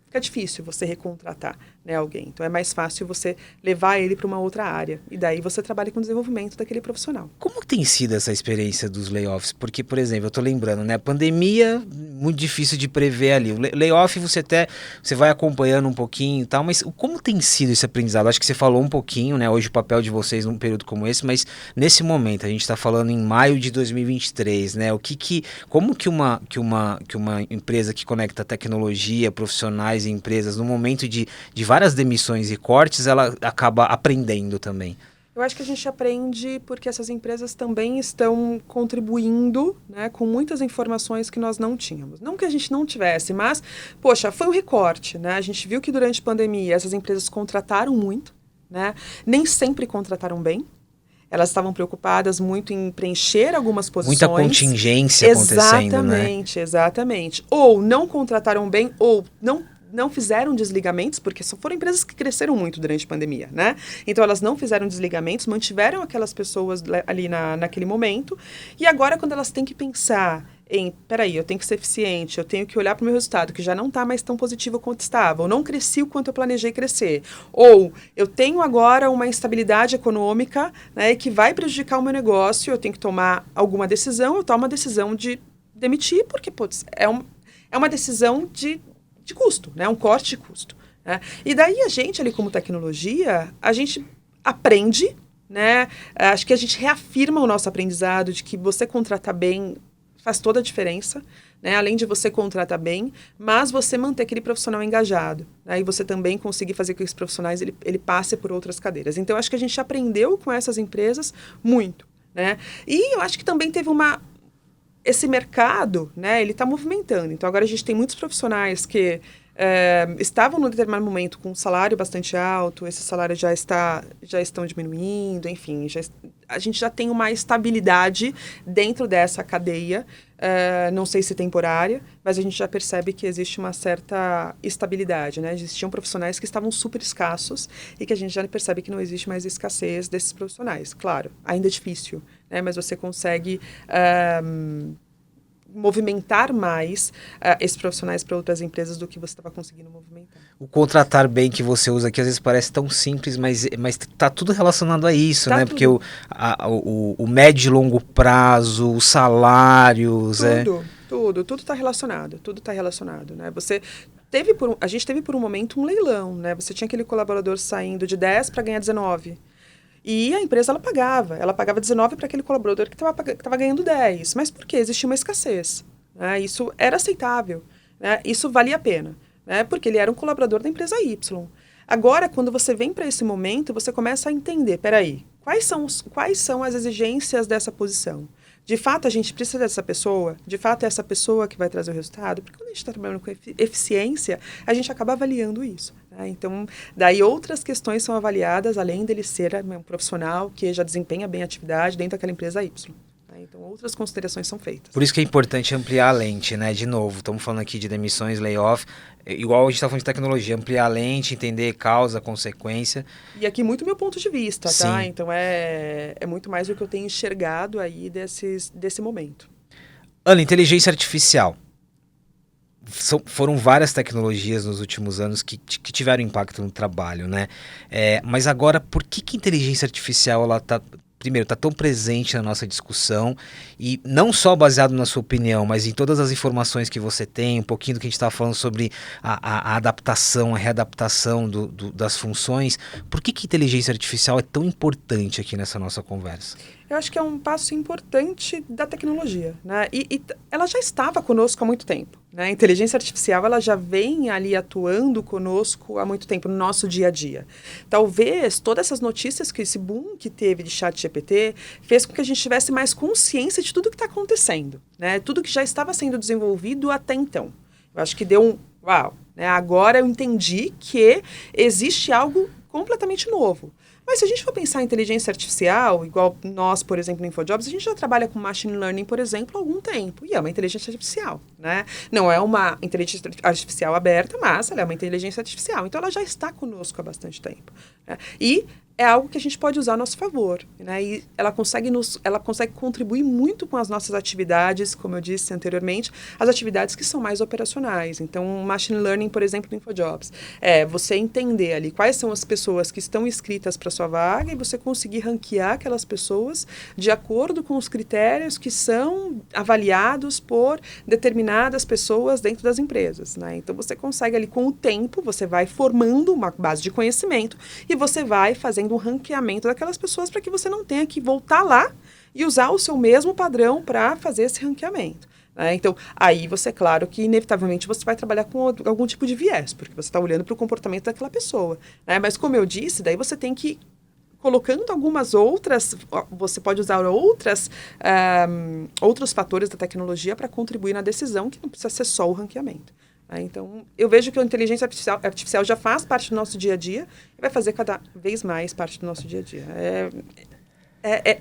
fica difícil você recontratar, né, alguém. Então, é mais fácil você levar ele para uma outra área. E daí você trabalha com o desenvolvimento daquele profissional. Como tem sido essa experiência dos layoffs? Porque, por exemplo, eu estou lembrando, né? A pandemia, muito difícil de prever ali. O layoff você vai acompanhando um pouquinho e tal, mas como tem sido esse aprendizado? Acho que você falou um pouquinho, né? Hoje o papel de vocês num período como esse, mas nesse momento, a gente está falando em maio de 2023, né? Como que uma empresa que conecta tecnologia, profissionais e empresas, no momento de várias demissões e cortes, ela acaba aprendendo também? Eu acho que a gente aprende porque essas empresas também estão contribuindo, né, com muitas informações que nós não tínhamos. Não que a gente não tivesse, mas, poxa, foi um recorte, né? A gente viu que durante a pandemia essas empresas contrataram muito, né? Nem sempre contrataram bem. Elas estavam preocupadas muito em preencher algumas posições. Muita contingência acontecendo, né? Exatamente. Ou não contrataram bem, ou não fizeram desligamentos, porque só foram empresas que cresceram muito durante a pandemia, né? Então, elas não fizeram desligamentos, mantiveram aquelas pessoas ali naquele momento, e agora, quando elas têm que pensar peraí, eu tenho que ser eficiente, eu tenho que olhar para o meu resultado, que já não está mais tão positivo quanto estava, ou não cresci o quanto eu planejei crescer, ou eu tenho agora uma instabilidade econômica, né, que vai prejudicar o meu negócio, eu tenho que tomar alguma decisão, eu tomo a decisão de demitir, porque, putz, é uma decisão de custo, né? Um corte de custo. Né? E daí a gente ali como tecnologia, a gente aprende, né? Acho que a gente reafirma o nosso aprendizado de que você contratar bem faz toda a diferença, né? Além de você contratar bem, mas você manter aquele profissional engajado. Né? E você também conseguir fazer com que esse profissional ele passe por outras cadeiras. Então, acho que a gente aprendeu com essas empresas muito. Né? E eu acho que também teve esse mercado, né, ele está movimentando. Então, agora a gente tem muitos profissionais que estavam num determinado momento com um salário bastante alto, esses salários já estão diminuindo, enfim, a gente já tem uma estabilidade dentro dessa cadeia, não sei se temporária, mas a gente já percebe que existe uma certa estabilidade, né? Existiam profissionais que estavam super escassos e que a gente já percebe que não existe mais escassez desses profissionais. Claro, ainda é difícil, né? Mas você consegue movimentar mais esses profissionais para outras empresas do que você estava conseguindo movimentar. O contratar bem que você usa aqui às vezes parece tão simples, mas tá tudo relacionado a isso, né? Porque o médio e longo prazo, os salários... Tudo está relacionado, né? A gente teve por um momento um leilão, né? Você tinha aquele colaborador saindo de 10 para ganhar 19. E a empresa, ela pagava 19 para aquele colaborador que estava ganhando 10. Mas por quê? Existia uma escassez, né? Isso era aceitável, né? Isso valia a pena, né? Porque ele era um colaborador da empresa Y. Agora, quando você vem para esse momento, você começa a entender, peraí, quais são as exigências dessa posição? De fato, a gente precisa dessa pessoa? De fato, é essa pessoa que vai trazer o resultado? Porque quando a gente está trabalhando com eficiência, a gente acaba avaliando isso, né? Então, daí outras questões são avaliadas, além dele ser um profissional que já desempenha bem a atividade dentro daquela empresa Y. Então, outras considerações são feitas. Por isso que é importante ampliar a lente, né? De novo, estamos falando aqui de demissões, layoff, igual a gente está falando de tecnologia, ampliar a lente, entender causa, consequência. E aqui muito meu ponto de vista, Sim. tá? Então, é muito mais o que eu tenho enxergado aí desse momento. Ana, inteligência artificial. Foram várias tecnologias nos últimos anos que tiveram impacto no trabalho, né? Mas agora, por que a inteligência artificial, ela está tão presente na nossa discussão, e não só baseado na sua opinião, mas em todas as informações que você tem, um pouquinho do que a gente estava falando sobre a adaptação, a readaptação das funções. Por que a inteligência artificial é tão importante aqui nessa nossa conversa? Eu acho que é um passo importante da tecnologia, né? E ela já estava conosco há muito tempo, né? A inteligência artificial, ela já vem ali atuando conosco há muito tempo no nosso dia a dia. Talvez todas essas notícias, esse boom que teve de ChatGPT, fez com que a gente tivesse mais consciência de tudo que está acontecendo, né? Tudo que já estava sendo desenvolvido até então. Eu acho que deu um uau, né? Agora eu entendi que existe algo completamente novo. Mas se a gente for pensar em inteligência artificial, igual nós, por exemplo, no InfoJobs, a gente já trabalha com machine learning, por exemplo, há algum tempo. E é uma inteligência artificial, né? Não é uma inteligência artificial aberta, mas ela é uma inteligência artificial. Então, ela já está conosco há bastante tempo, né? E é algo que a gente pode usar a nosso favor, né? E ela consegue contribuir muito com as nossas atividades, como eu disse anteriormente, as atividades que são mais operacionais. Então, machine learning, por exemplo, no InfoJobs, você entender ali quais são as pessoas que estão inscritas para sua vaga e você conseguir ranquear aquelas pessoas de acordo com os critérios que são avaliados por determinadas pessoas dentro das empresas, né? Então, você consegue ali, com o tempo, você vai formando uma base de conhecimento e você vai fazendo um ranqueamento daquelas pessoas para que você não tenha que voltar lá e usar o seu mesmo padrão para fazer esse ranqueamento. Então, aí você, claro que inevitavelmente você vai trabalhar com algum tipo de viés, porque você está olhando para o comportamento daquela pessoa, né? Mas como eu disse, daí você tem que colocando algumas outras, você pode usar outros fatores da tecnologia para contribuir na decisão, que não precisa ser só o ranqueamento. Então, eu vejo que a inteligência artificial já faz parte do nosso dia a dia e vai fazer cada vez mais parte do nosso dia a dia.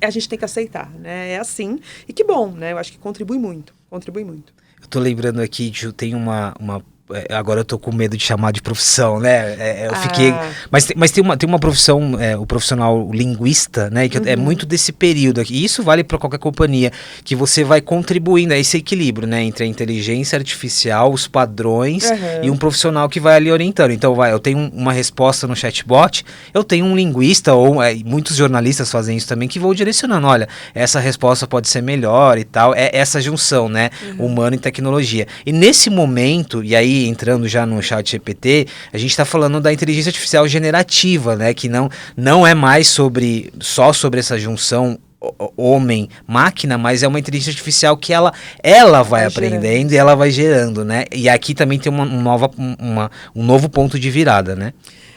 A gente tem que aceitar, né? É assim. E que bom, né? Eu acho que contribui muito. Eu tô lembrando aqui, tem uma agora eu tô com medo de chamar de profissão, né? Eu fiquei... Mas tem uma profissão, o profissional linguista, né? Que é muito desse período aqui. E isso vale para qualquer companhia, que você vai contribuindo a esse equilíbrio, né? Entre a inteligência artificial, os padrões e um profissional que vai ali orientando. Então, eu tenho uma resposta no chatbot, eu tenho um linguista, ou muitos jornalistas fazem isso também, que vão direcionando, olha, essa resposta pode ser melhor e tal. É essa junção, né? Humano e tecnologia. E nesse momento, e aí entrando já no ChatGPT, a gente está falando da inteligência artificial generativa, né? Que não é mais só sobre essa junção homem-máquina, mas é uma inteligência artificial que ela vai aprendendo e ela vai gerando, né? E aqui também tem um novo ponto de virada, né?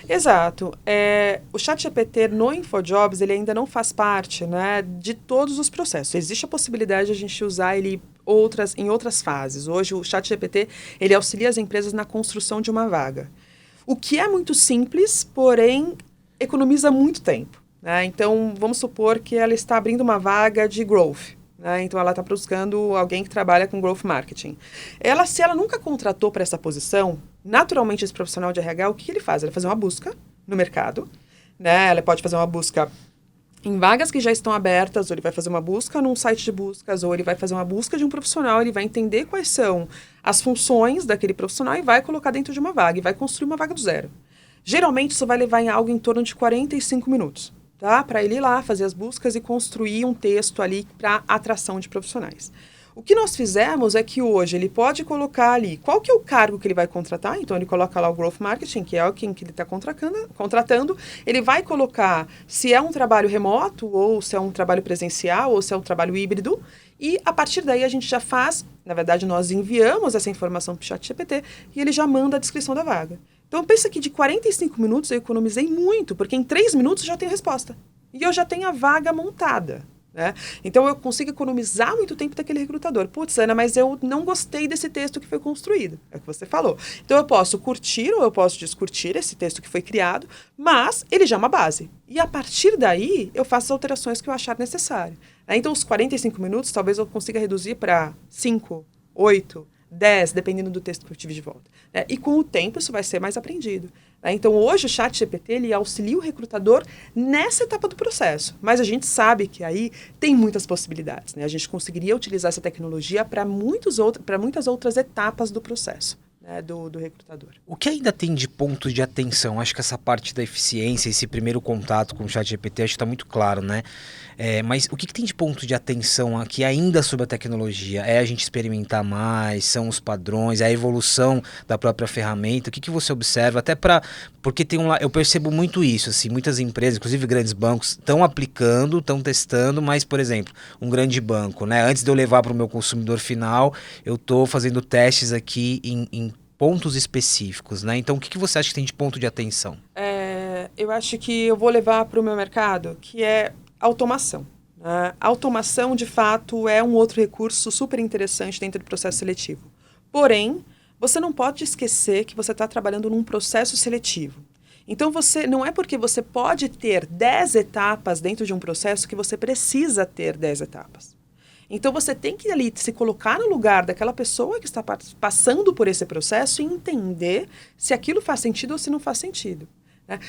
Exato. O ChatGPT no InfoJobs, ele ainda não faz parte, né, de todos os processos. Existe a possibilidade de a gente usar ele em outras fases. Hoje, o ChatGPT, ele auxilia as empresas na construção de uma vaga. O que é muito simples, porém, economiza muito tempo, né? Então, vamos supor que ela está abrindo uma vaga de growth, né? Então, ela está buscando alguém que trabalha com growth marketing. Se ela nunca contratou para essa posição, naturalmente, esse profissional de RH, o que ele faz? Ele vai fazer uma busca no mercado, né? Ela pode fazer uma busca Em vagas que já estão abertas, ou ele vai fazer uma busca num site de buscas, ou ele vai fazer uma busca de um profissional, ele vai entender quais são as funções daquele profissional e vai colocar dentro de uma vaga, e vai construir uma vaga do zero. Geralmente, isso vai levar em algo em torno de 45 minutos, tá? Para ele ir lá, fazer as buscas e construir um texto ali para atração de profissionais. O que nós fizemos é que hoje ele pode colocar ali qual que é o cargo que ele vai contratar, então ele coloca lá o Growth Marketing, que é quem que ele está contratando, ele vai colocar se é um trabalho remoto, ou se é um trabalho presencial, ou se é um trabalho híbrido, e a partir daí a gente já faz, na verdade nós enviamos essa informação para o ChatGPT e ele já manda a descrição da vaga. Então pensa que de 45 minutos eu economizei muito, porque em 3 minutos eu já tenho a resposta. E eu já tenho a vaga montada. Né? Então eu consigo economizar muito tempo daquele recrutador. Putz, Ana, mas eu não gostei desse texto que foi construído. É o que você falou. Então eu posso curtir ou eu posso descurtir esse texto que foi criado, mas ele já é uma base. E a partir daí eu faço as alterações que eu achar necessário. Então os 45 minutos talvez eu consiga reduzir para 5, 8, 10, dependendo do texto que eu tive de volta. E com o tempo isso vai ser mais aprendido. Então, hoje o ChatGPT ele auxilia o recrutador nessa etapa do processo. Mas a gente sabe que aí tem muitas possibilidades. A gente conseguiria utilizar essa tecnologia para muitas outras etapas do processo. Do recrutador. O que ainda tem de ponto de atenção? Acho que essa parte da eficiência, esse primeiro contato com o ChatGPT, acho que está muito claro, né? Mas o que tem de ponto de atenção aqui ainda sobre a tecnologia? É a gente experimentar mais, são os padrões, é a evolução da própria ferramenta? O que você observa? Até porque eu percebo muito isso, assim, muitas empresas, inclusive grandes bancos, estão aplicando, estão testando, mas, por exemplo, um grande banco, né? Antes de eu levar para o meu consumidor final, eu estou fazendo testes aqui em pontos específicos, né? Então, o que você acha que tem de ponto de atenção? Eu acho que eu vou levar para o meu mercado, que é automação. Automação, de fato, é um outro recurso super interessante dentro do processo seletivo. Porém, você não pode esquecer que você está trabalhando num processo seletivo. Então, não é porque você pode ter 10 etapas dentro de um processo que você precisa ter 10 etapas. Então, você tem que ali se colocar no lugar daquela pessoa que está passando por esse processo e entender se aquilo faz sentido ou se não faz sentido.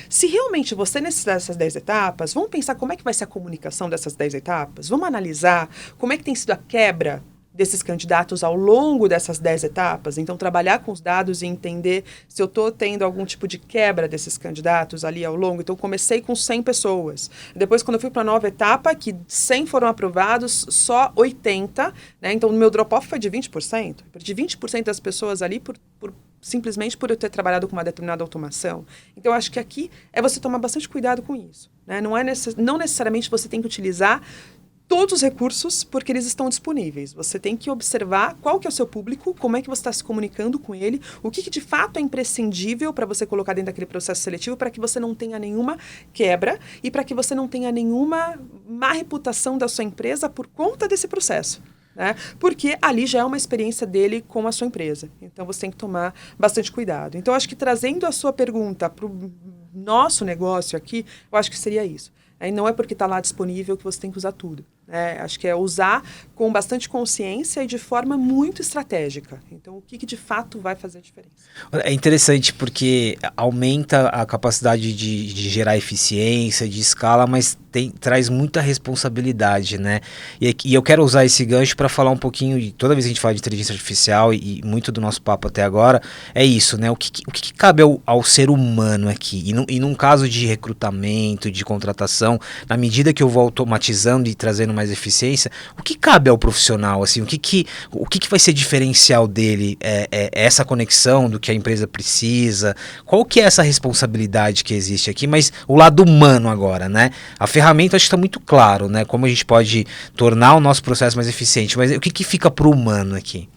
Se realmente você necessitar dessas 10 etapas, vamos pensar como é que vai ser a comunicação dessas 10 etapas, vamos analisar como é que tem sido a quebra desses candidatos ao longo dessas 10 etapas. Então, trabalhar com os dados e entender se eu estou tendo algum tipo de quebra desses candidatos ali ao longo. Então, comecei com 100 pessoas. Depois, quando eu fui para a nova etapa, que 100 foram aprovados, só 80. Então, o meu drop-off foi de 20%. Eu perdi 20% das pessoas ali simplesmente por eu ter trabalhado com uma determinada automação. Então, eu acho que aqui é você tomar bastante cuidado com isso. Não necessariamente você tem que utilizar todos os recursos, porque eles estão disponíveis. Você tem que observar qual que é o seu público, como é que você está se comunicando com ele, o que de fato é imprescindível para você colocar dentro daquele processo seletivo, para que você não tenha nenhuma quebra e para que você não tenha nenhuma má reputação da sua empresa por conta desse processo. Porque ali já é uma experiência dele com a sua empresa. Então, você tem que tomar bastante cuidado. Então, acho que trazendo a sua pergunta para o nosso negócio aqui, eu acho que seria isso. Não é porque está lá disponível que você tem que usar tudo. Acho que é usar com bastante consciência e de forma muito estratégica. Então, o que de fato vai fazer a diferença? É interessante porque aumenta a capacidade de gerar eficiência, de escala, mas traz muita responsabilidade, né? E eu quero usar esse gancho para falar um pouquinho, toda vez que a gente fala de inteligência artificial e muito do nosso papo até agora, é isso, né? O que cabe ao ser humano aqui? E num caso de recrutamento, de contratação, na medida que eu vou automatizando e trazendo mais eficiência, o que cabe ao profissional? Assim, o que vai ser diferencial dele? É essa conexão do que a empresa precisa? Qual que é essa responsabilidade que existe aqui? Mas o lado humano agora, né? A ferramenta acho que está muito claro, né? Como a gente pode tornar o nosso processo mais eficiente, mas o que fica para o humano aqui?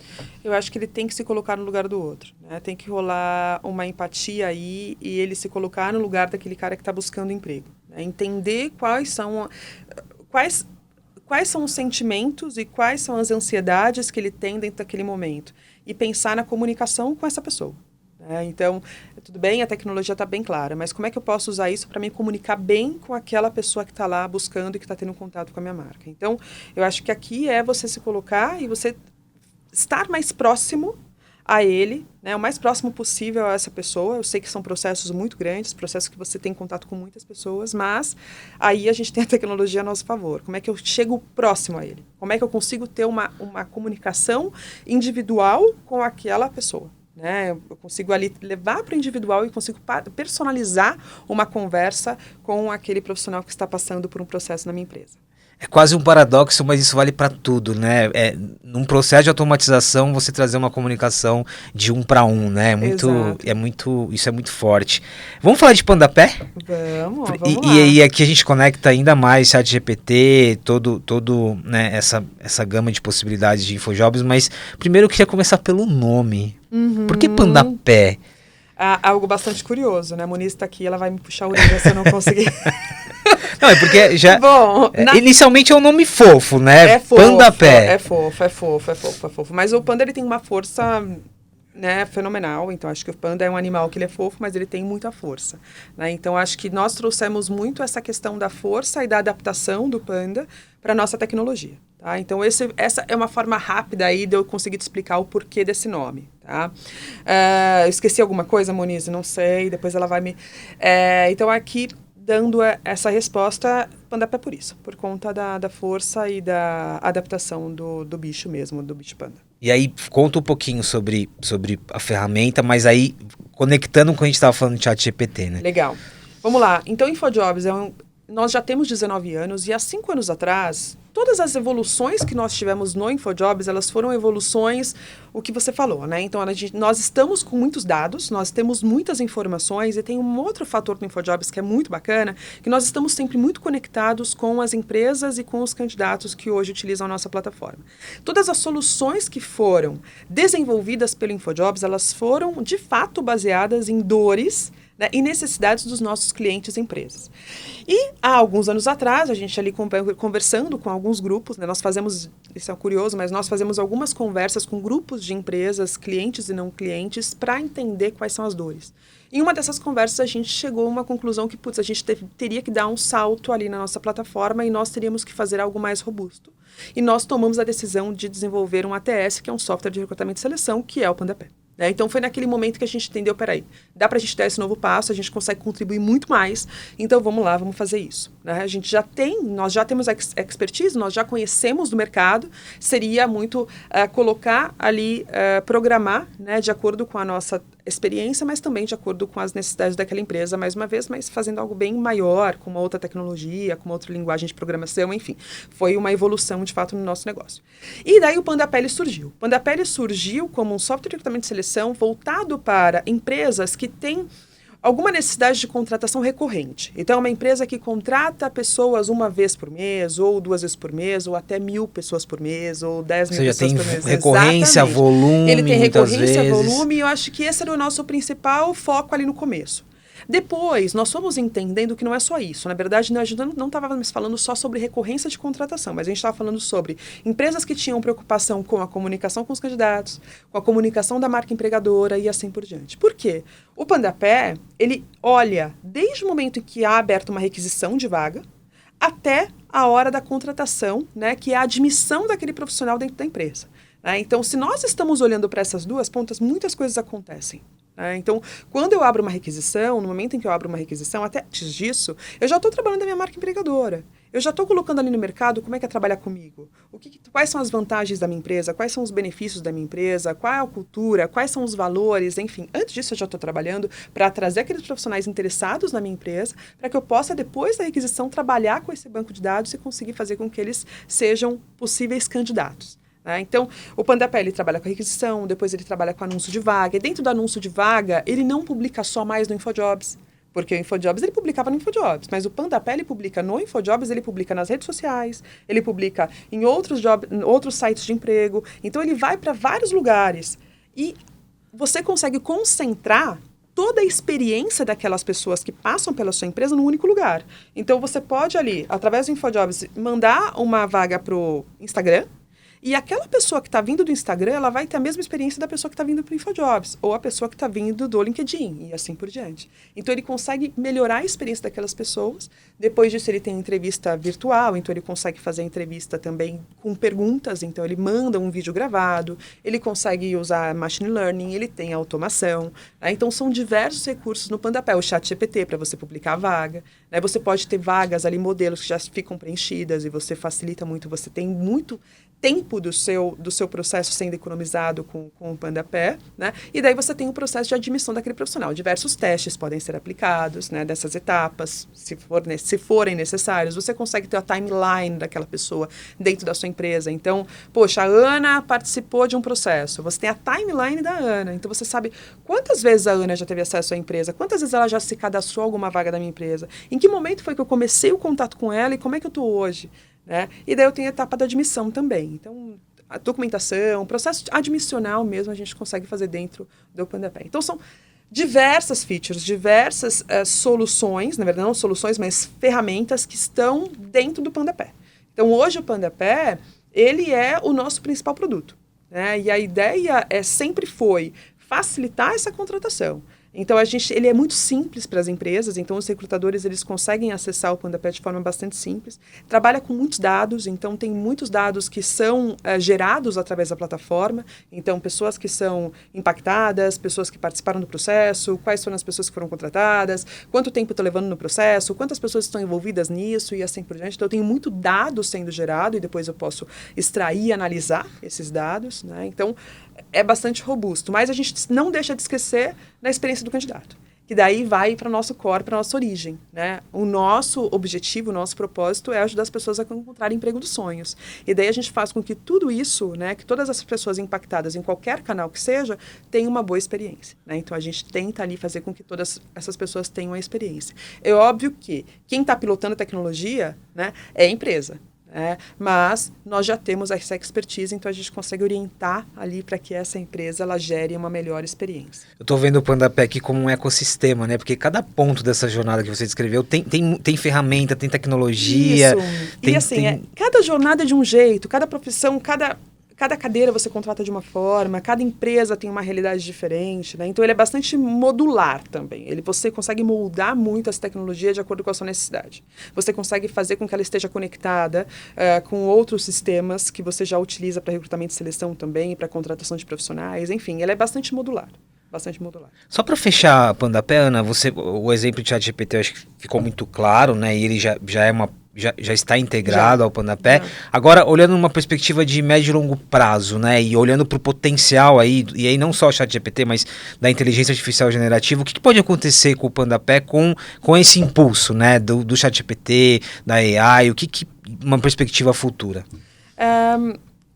Eu acho que ele tem que se colocar no lugar do outro. Tem que rolar uma empatia aí e ele se colocar no lugar daquele cara que está buscando emprego. Entender quais são os sentimentos e quais são as ansiedades que ele tem dentro daquele momento. E pensar na comunicação com essa pessoa. Então, tudo bem, a tecnologia está bem clara, mas como é que eu posso usar isso para me comunicar bem com aquela pessoa que está lá buscando e que está tendo contato com a minha marca? Então, eu acho que aqui é você se colocar e você estar mais próximo a ele, né, o mais próximo possível a essa pessoa. Eu sei que são processos muito grandes, processos que você tem contato com muitas pessoas, mas aí a gente tem a tecnologia a nosso favor. Como é que eu chego próximo a ele? Como é que eu consigo ter uma comunicação individual com aquela pessoa? Né? Eu consigo ali levar para o individual e consigo personalizar uma conversa com aquele profissional que está passando por um processo na minha empresa. É quase um paradoxo, mas isso vale para tudo, né? Num processo de automatização, você trazer uma comunicação de um para um, né? Isso é muito forte. Vamos falar de PandaPé? Vamos lá. E aqui a gente conecta ainda mais ChatGPT, todo né, essa gama de possibilidades de InfoJobs, mas primeiro eu queria começar pelo nome. Por que PandaPé? Algo bastante curioso, né? A Moniz está aqui, ela vai me puxar a orelha se eu não conseguir. Não, é porque já... Bom, inicialmente é um nome fofo, né? É fofo, PandaPé. É fofo. Mas o panda, ele tem uma força, né, fenomenal. Então, acho que o panda é um animal que ele é fofo, mas ele tem muita força. Né? Então, acho que nós trouxemos muito essa questão da força e da adaptação do panda para a nossa tecnologia. Tá? Então, essa é uma forma rápida aí de eu conseguir te explicar o porquê desse nome. Tá? Eu esqueci alguma coisa, Moniz? Não sei, depois ela vai me... Então, aqui... dando essa resposta, PandaPé por isso, por conta da força e da adaptação do bicho mesmo, do bicho panda. E aí, conta um pouquinho sobre a ferramenta, mas aí, conectando com o que a gente estava falando de ChatGPT, né? Legal. Vamos lá. Então, InfoJobs, nós já temos 19 anos e há 5 anos atrás, todas as evoluções que nós tivemos no InfoJobs, elas foram evoluções, o que você falou, né? Então, nós estamos com muitos dados, nós temos muitas informações e tem um outro fator do InfoJobs que é muito bacana, que nós estamos sempre muito conectados com as empresas e com os candidatos que hoje utilizam a nossa plataforma. Todas as soluções que foram desenvolvidas pelo InfoJobs, elas foram, de fato, baseadas em dores, né, e necessidades dos nossos clientes e empresas. E há alguns anos atrás, a gente ali conversando com alguns grupos, né, nós fazemos, isso é curioso, mas nós fazemos algumas conversas com grupos de empresas, clientes e não clientes, para entender quais são as dores. Em uma dessas conversas, a gente chegou a uma conclusão que, a gente teria que dar um salto ali na nossa plataforma e nós teríamos que fazer algo mais robusto. E nós tomamos a decisão de desenvolver um ATS, que é um software de recrutamento e seleção, que é o PandaPé. Então, foi naquele momento que a gente entendeu, peraí, dá para a gente dar esse novo passo, a gente consegue contribuir muito mais, então vamos lá, vamos fazer isso. Né? Nós já temos expertise, nós já conhecemos do mercado, seria muito colocar ali, programar, né, de acordo com a nossa experiência, mas também de acordo com as necessidades daquela empresa, mais uma vez, mas fazendo algo bem maior, com uma outra tecnologia, com uma outra linguagem de programação, enfim. Foi uma evolução, de fato, no nosso negócio. E daí o PandaPé surgiu. O PandaPé surgiu como um software de recrutamento de seleção voltado para empresas que têm alguma necessidade de contratação recorrente. Então, é uma empresa que contrata pessoas uma vez por mês, ou 2 vezes por mês, ou até 1.000 pessoas por mês, ou 10 mil pessoas por mês. Ou seja, tem recorrência, exatamente. volume, ele tem recorrência, vezes. volume, e eu acho que esse era o nosso principal foco ali no começo. Depois, nós fomos entendendo que não é só isso. Na verdade, a gente não estávamos falando só sobre recorrência de contratação, mas a gente estava falando sobre empresas que tinham preocupação com a comunicação com os candidatos, com a comunicação da marca empregadora e assim por diante. Por quê? O PandaPé, ele olha desde o momento em que há aberto uma requisição de vaga, até a hora da contratação, né, que é a admissão daquele profissional dentro da empresa. Então, se nós estamos olhando para essas duas pontas, muitas coisas acontecem. Então, quando eu abro uma requisição, no momento em que eu abro uma requisição, até antes disso, eu já estou trabalhando a minha marca empregadora. Eu já estou colocando ali no mercado como é que é trabalhar comigo. Quais são as vantagens da minha empresa, quais são os benefícios da minha empresa, qual é a cultura, quais são os valores, enfim. Antes disso, eu já estou trabalhando para trazer aqueles profissionais interessados na minha empresa, para que eu possa, depois da requisição, trabalhar com esse banco de dados e conseguir fazer com que eles sejam possíveis candidatos. Então, o PandaPé, ele trabalha com a requisição, depois ele trabalha com anúncio de vaga. E dentro do anúncio de vaga, ele não publica só mais no InfoJobs. Porque o InfoJobs, ele publicava no InfoJobs. Mas o PandaPé, ele publica no InfoJobs, ele publica nas redes sociais, ele publica em outros sites de emprego. Então, ele vai para vários lugares. E você consegue concentrar toda a experiência daquelas pessoas que passam pela sua empresa num único lugar. Então, você pode ali, através do InfoJobs, mandar uma vaga para o Instagram, E aquela pessoa que está vindo do Instagram, ela vai ter a mesma experiência da pessoa que está vindo para o InfoJobs, ou a pessoa que está vindo do LinkedIn, e assim por diante. Então, ele consegue melhorar a experiência daquelas pessoas. Depois disso, ele tem entrevista virtual, então ele consegue fazer a entrevista também com perguntas, então ele manda um vídeo gravado, ele consegue usar machine learning, ele tem automação, né? Então, são diversos recursos no PandaPé, o ChatGPT para você publicar a vaga, né? Você pode ter vagas ali, modelos que já ficam preenchidas, e você facilita muito, você tem muito tempo do seu processo sendo economizado com o PandaPé, né? E daí você tem o processo de admissão daquele profissional. Diversos testes podem ser aplicados, né, dessas etapas, se forem necessários. Você consegue ter a timeline daquela pessoa dentro da sua empresa. Então, poxa, a Ana participou de um processo. Você tem a timeline da Ana. Então, você sabe quantas vezes a Ana já teve acesso à empresa, quantas vezes ela já se cadastrou em alguma vaga da minha empresa, em que momento foi que eu comecei o contato com ela e como é que eu estou hoje. Né? E daí eu tenho a etapa da admissão também. Então, a documentação, o processo admissional mesmo, a gente consegue fazer dentro do PandaPé. Então, são diversas features, diversas soluções, na verdade não soluções, mas ferramentas que estão dentro do PandaPé. Então, hoje o PandaPé, ele é o nosso principal produto. Né? E a ideia sempre foi facilitar essa contratação. Então, ele é muito simples para as empresas, então os recrutadores eles conseguem acessar o PandaPé de forma bastante simples. Trabalha com muitos dados, então tem muitos dados que são gerados através da plataforma. Então, pessoas que são impactadas, pessoas que participaram do processo, quais foram as pessoas que foram contratadas, quanto tempo está levando no processo, quantas pessoas estão envolvidas nisso e assim por diante. Então, eu tenho muito dado sendo gerado e depois eu posso extrair e analisar esses dados. Né? Então, é bastante robusto, mas a gente não deixa de esquecer da experiência do candidato, que daí vai para o nosso core, para a nossa origem. Né? O nosso objetivo, o nosso propósito é ajudar as pessoas a encontrarem emprego dos sonhos. E daí a gente faz com que tudo isso, né, que todas as pessoas impactadas em qualquer canal que seja, tenham uma boa experiência. Né? Então, a gente tenta ali fazer com que todas essas pessoas tenham a experiência. É óbvio que quem está pilotando a tecnologia, né, é a empresa. Mas nós já temos essa expertise, então a gente consegue orientar ali para que essa empresa ela gere uma melhor experiência. Eu estou vendo o PandaPé aqui como um ecossistema, né? Porque cada ponto dessa jornada que você descreveu tem ferramenta, tem tecnologia. Isso. E assim, cada jornada é de um jeito, cada profissão, cada cadeira você contrata de uma forma, cada empresa tem uma realidade diferente, né? Então, ele é bastante modular também. Você consegue moldar muito essa tecnologia de acordo com a sua necessidade. Você consegue fazer com que ela esteja conectada com outros sistemas que você já utiliza para recrutamento e seleção também, para contratação de profissionais. Enfim, ele é bastante modular. Só para fechar a PandaPé, Ana, o exemplo de ChatGPT eu acho que ficou muito claro, né? E ele já está integrado ao PandaPé. Agora, olhando numa perspectiva de médio e longo prazo, né? E olhando para o potencial aí, e aí não só o ChatGPT, mas da inteligência artificial generativa, o que pode acontecer com o PandaPé com esse impulso, né? Do ChatGPT, da AI, uma perspectiva futura?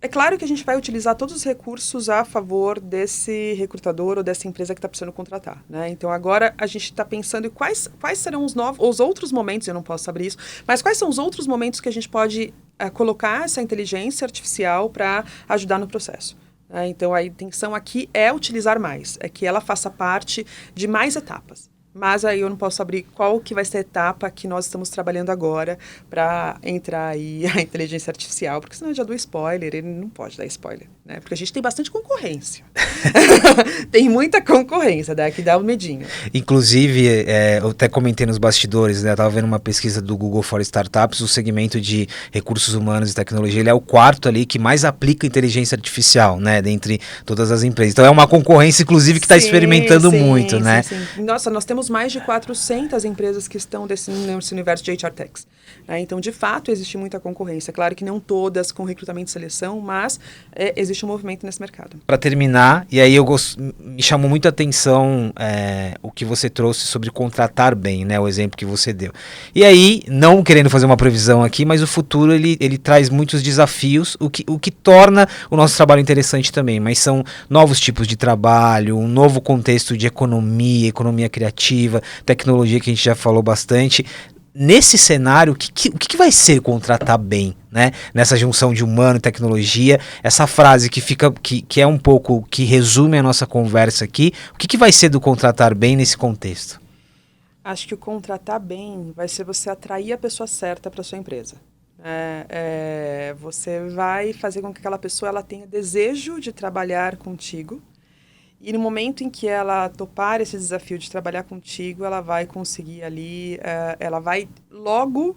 É claro que a gente vai utilizar todos os recursos a favor desse recrutador ou dessa empresa que está precisando contratar. Né? Então, agora a gente está pensando em quais serão os outros momentos, eu não posso abrir isso, mas quais são os outros momentos que a gente pode colocar essa inteligência artificial para ajudar no processo. Né? Então, a intenção aqui é utilizar mais, é que ela faça parte de mais etapas. Mas aí eu não posso abrir qual que vai ser a etapa que nós estamos trabalhando agora para entrar aí a inteligência artificial, porque senão eu já dou spoiler, ele não pode dar spoiler, né? Porque a gente tem bastante concorrência. Tem muita concorrência, né? Que dá um medinho. Inclusive, eu até comentei nos bastidores, né? Eu estava vendo uma pesquisa do Google for Startups, o segmento de recursos humanos e tecnologia, ele é o quarto ali que mais aplica inteligência artificial, né? Dentre todas as empresas. Então é uma concorrência, inclusive, que está experimentando muito, né? Sim. Nossa, nós temos mais de 400 empresas que estão nesse universo de HR Techs. Né? Então, de fato, existe muita concorrência. Claro que não todas com recrutamento e seleção, mas existe um movimento nesse mercado. Para terminar, e aí me chamou muita atenção o que você trouxe sobre contratar bem, né? O exemplo que você deu. E aí, não querendo fazer uma previsão aqui, mas o futuro ele traz muitos desafios, o que torna o nosso trabalho interessante também, mas são novos tipos de trabalho, um novo contexto de economia criativa, tecnologia que a gente já falou bastante. Nesse cenário, o que vai ser contratar bem, né? Nessa junção de humano e tecnologia, essa frase que é um pouco, que resume a nossa conversa aqui, o que vai ser do contratar bem nesse contexto? Acho que o contratar bem vai ser você atrair a pessoa certa para sua empresa. Você vai fazer com que aquela pessoa ela tenha desejo de trabalhar contigo. E no momento em que ela topar esse desafio de trabalhar contigo, ela vai conseguir ali, ela vai logo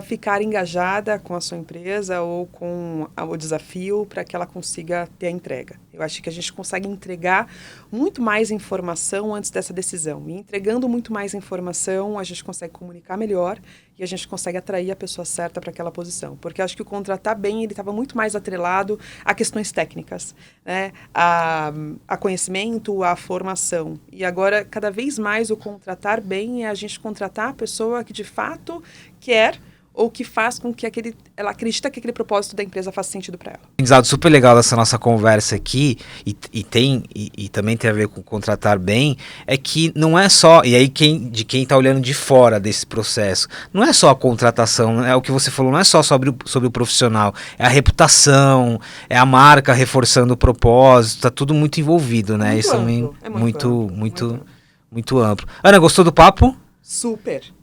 ficar engajada com a sua empresa ou com o desafio para que ela consiga ter a entrega. Eu acho que a gente consegue entregar muito mais informação antes dessa decisão. E entregando muito mais informação, a gente consegue comunicar melhor e a gente consegue atrair a pessoa certa para aquela posição. Porque eu acho que o contratar bem, ele estava muito mais atrelado a questões técnicas, né? A conhecimento, a formação. E agora, cada vez mais, o contratar bem é a gente contratar a pessoa que, de fato, quer ou que faz com que ela acredita que aquele propósito da empresa faz sentido para ela. Aprendizado super legal dessa nossa conversa aqui, e também tem a ver com contratar bem, é que não é só, e aí de quem está olhando de fora desse processo, não é só a contratação, é o que você falou, não é só sobre o profissional, é a reputação, é a marca reforçando o propósito, tá tudo muito envolvido, né? Isso também é muito amplo. Ana, gostou do papo? Super.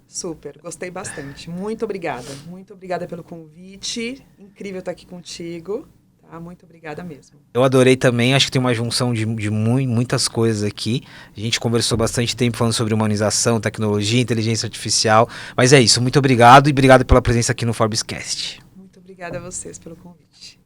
Gostei bastante. Muito obrigada. Muito obrigada pelo convite. Incrível estar aqui contigo. Tá? Muito obrigada mesmo. Eu adorei também. Acho que tem uma junção de muitas coisas aqui. A gente conversou bastante tempo falando sobre humanização, tecnologia, inteligência artificial. Mas é isso. Muito obrigado e obrigado pela presença aqui no Forbescast. Muito obrigada a vocês pelo convite.